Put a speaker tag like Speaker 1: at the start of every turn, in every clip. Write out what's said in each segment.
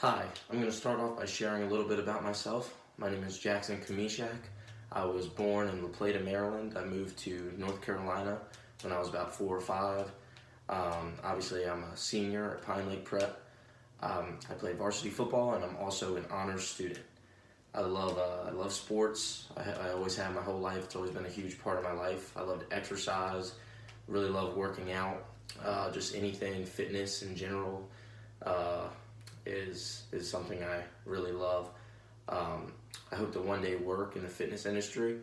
Speaker 1: Hi, I'm going to start off by sharing a little bit about myself. My name is Jackson Kamishak. I was born in La Plata, Maryland. I moved to North Carolina when I was about 4 or 5. Obviously, I'm a senior at Pine Lake Prep. I play varsity football, and I'm also an honors student. I love sports. I always have my whole life. It's always been a huge part of my life. I love to exercise. Really love working out. Just anything fitness in general. Uh, is something I really love. I hope to one day work in the fitness industry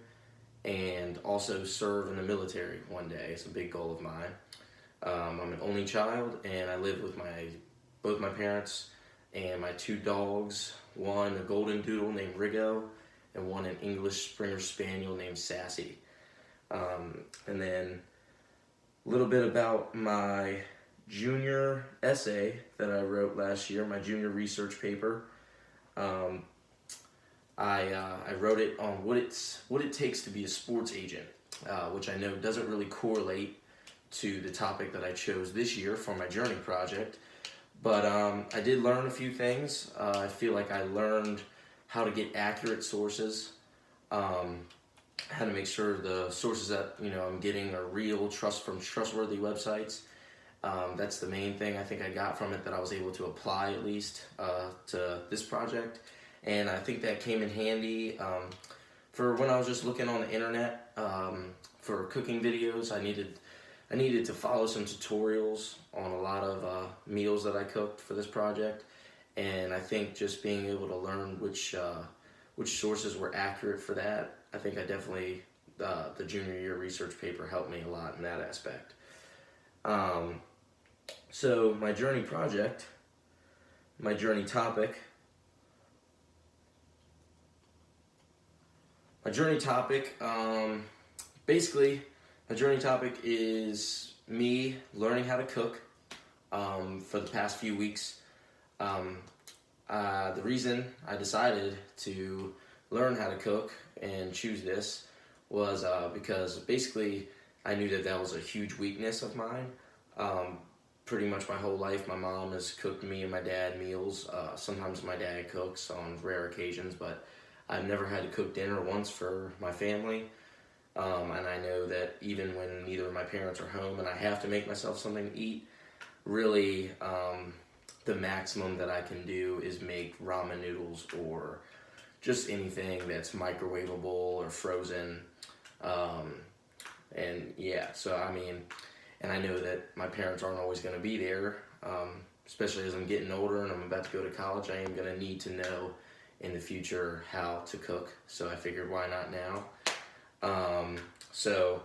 Speaker 1: and also serve in the military one day. It's a big goal of mine. I'm an only child, and I live with both my parents and my 2 dogs. One a golden doodle named Rigo, and one an English Springer Spaniel named Sassy. And then a little bit about my junior essay that I wrote last year, my junior research paper. Um, I wrote it on what it takes to be a sports agent, which I know doesn't really correlate to the topic that I chose this year for my journey project. But I did learn a few things. I feel like I learned how to get accurate sources, how to make sure the sources that I'm getting are real, from trustworthy websites. That's the main thing I think I got from it that I was able to apply at least to this project, and I think that came in handy for when I was just looking on the internet for cooking videos. I needed to follow some tutorials on a lot of meals that I cooked for this project, and I think just being able to learn which sources were accurate for that, I think I definitely the junior year research paper helped me a lot in that aspect. So my journey project, my journey topic, basically, my journey topic is me learning how to cook for the past few weeks. The reason I decided to learn how to cook and choose this was because basically I knew that was a huge weakness of mine. Pretty much my whole life, my mom has cooked me and my dad meals. Sometimes my dad cooks on rare occasions, but I've never had to cook dinner once for my family. And I know that even when neither of my parents are home and I have to make myself something to eat, really the maximum that I can do is make ramen noodles or just anything that's microwavable or frozen. And yeah, so I mean, and I know that my parents aren't always going to be there, especially as I'm getting older and I'm about to go to college. I am going to need to know in the future how to cook, so I figured why not now. So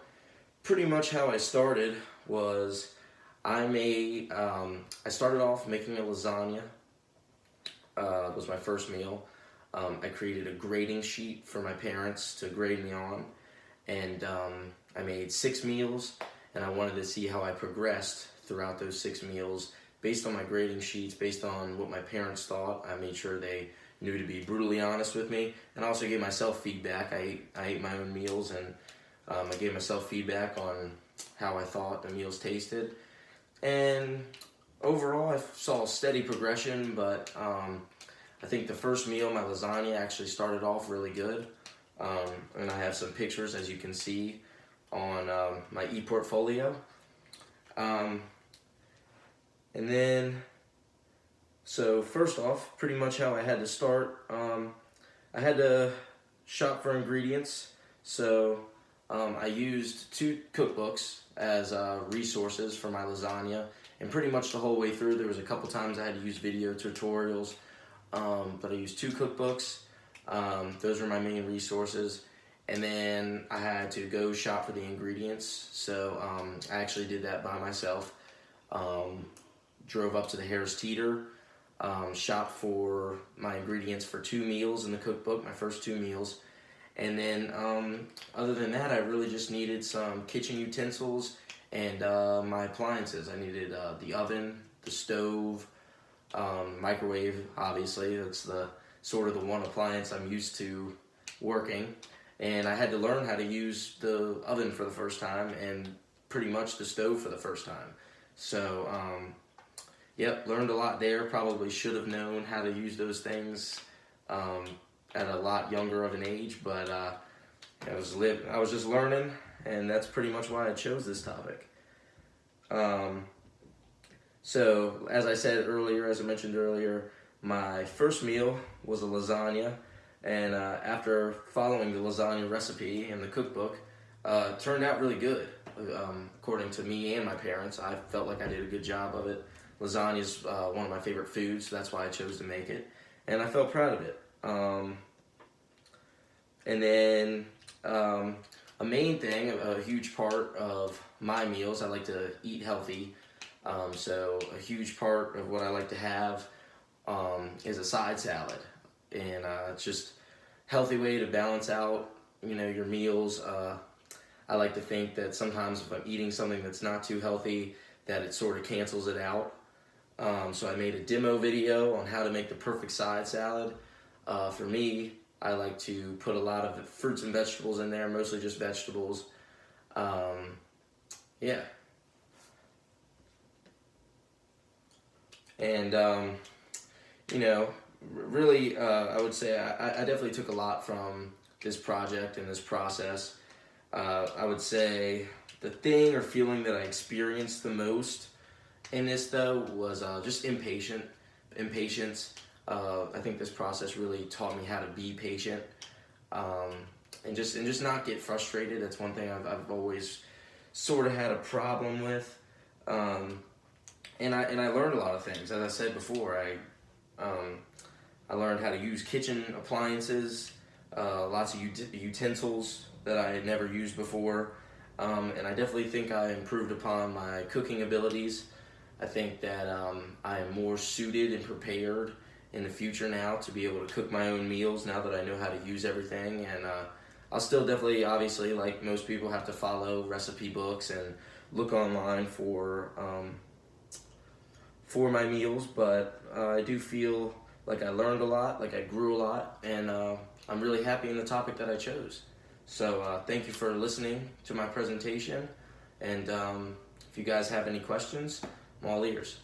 Speaker 1: pretty much how I started was I started off making a lasagna. Was my first meal. I created a grading sheet for my parents to grade me on, and I made 6 meals, and I wanted to see how I progressed throughout those 6 meals based on my grading sheets, based on what my parents thought. I made sure they knew to be brutally honest with me, and I also gave myself feedback. I ate my own meals, and I gave myself feedback on how I thought the meals tasted. And overall, I saw steady progression, but I think the first meal, my lasagna, actually started off really good. And I have some pictures, as you can see, on my ePortfolio. And then, so first off, pretty much how I had to start, I had to shop for ingredients. So I used 2 cookbooks as resources for my lasagna, and pretty much the whole way through, there was a couple times I had to use video tutorials, but I used 2 cookbooks. Those were my main resources, and then I had to go shop for the ingredients. So I actually did that by myself. Drove up to the Harris Teeter, shopped for my ingredients for 2 meals in the cookbook, my first 2 meals. And then other than that, I really just needed some kitchen utensils and my appliances. I needed the oven, the stove, microwave, obviously. That's the sort of the one appliance I'm used to working. And I had to learn how to use the oven for the first time and pretty much the stove for the first time. So Yep, learned a lot there. Probably should have known how to use those things at a lot younger of an age, but I was just learning, and that's pretty much why I chose this topic. So, as I mentioned earlier, my first meal was a lasagna, and after following the lasagna recipe in the cookbook, it turned out really good. According to me and my parents, I felt like I did a good job of it. Lasagna is one of my favorite foods, so that's why I chose to make it, and I felt proud of it. And then a main thing, a huge part of my meals, I like to eat healthy. So a huge part of what I like to have is a side salad, and it's just a healthy way to balance out, your meals. I like to think that sometimes if I'm eating something that's not too healthy, that it sort of cancels it out. So I made a demo video on how to make the perfect side salad. For me, I like to put a lot of fruits and vegetables in there, mostly just vegetables. Yeah. And, really, I would say I definitely took a lot from this project and this process. I would say the thing or feeling that I experienced the most in this, though, was just impatience. I think this process really taught me how to be patient, and just not get frustrated. That's one thing I've always sort of had a problem with. And I learned a lot of things. As I said before, I learned how to use kitchen appliances, lots of utensils that I had never used before, and I definitely think I improved upon my cooking abilities. I think that I am more suited and prepared in the future now to be able to cook my own meals now that I know how to use everything. And I'll still definitely, obviously, like most people, have to follow recipe books and look online for my meals, but I do feel like I learned a lot, like I grew a lot, and I'm really happy in the topic that I chose. So thank you for listening to my presentation, and if you guys have any questions, I'm all ears.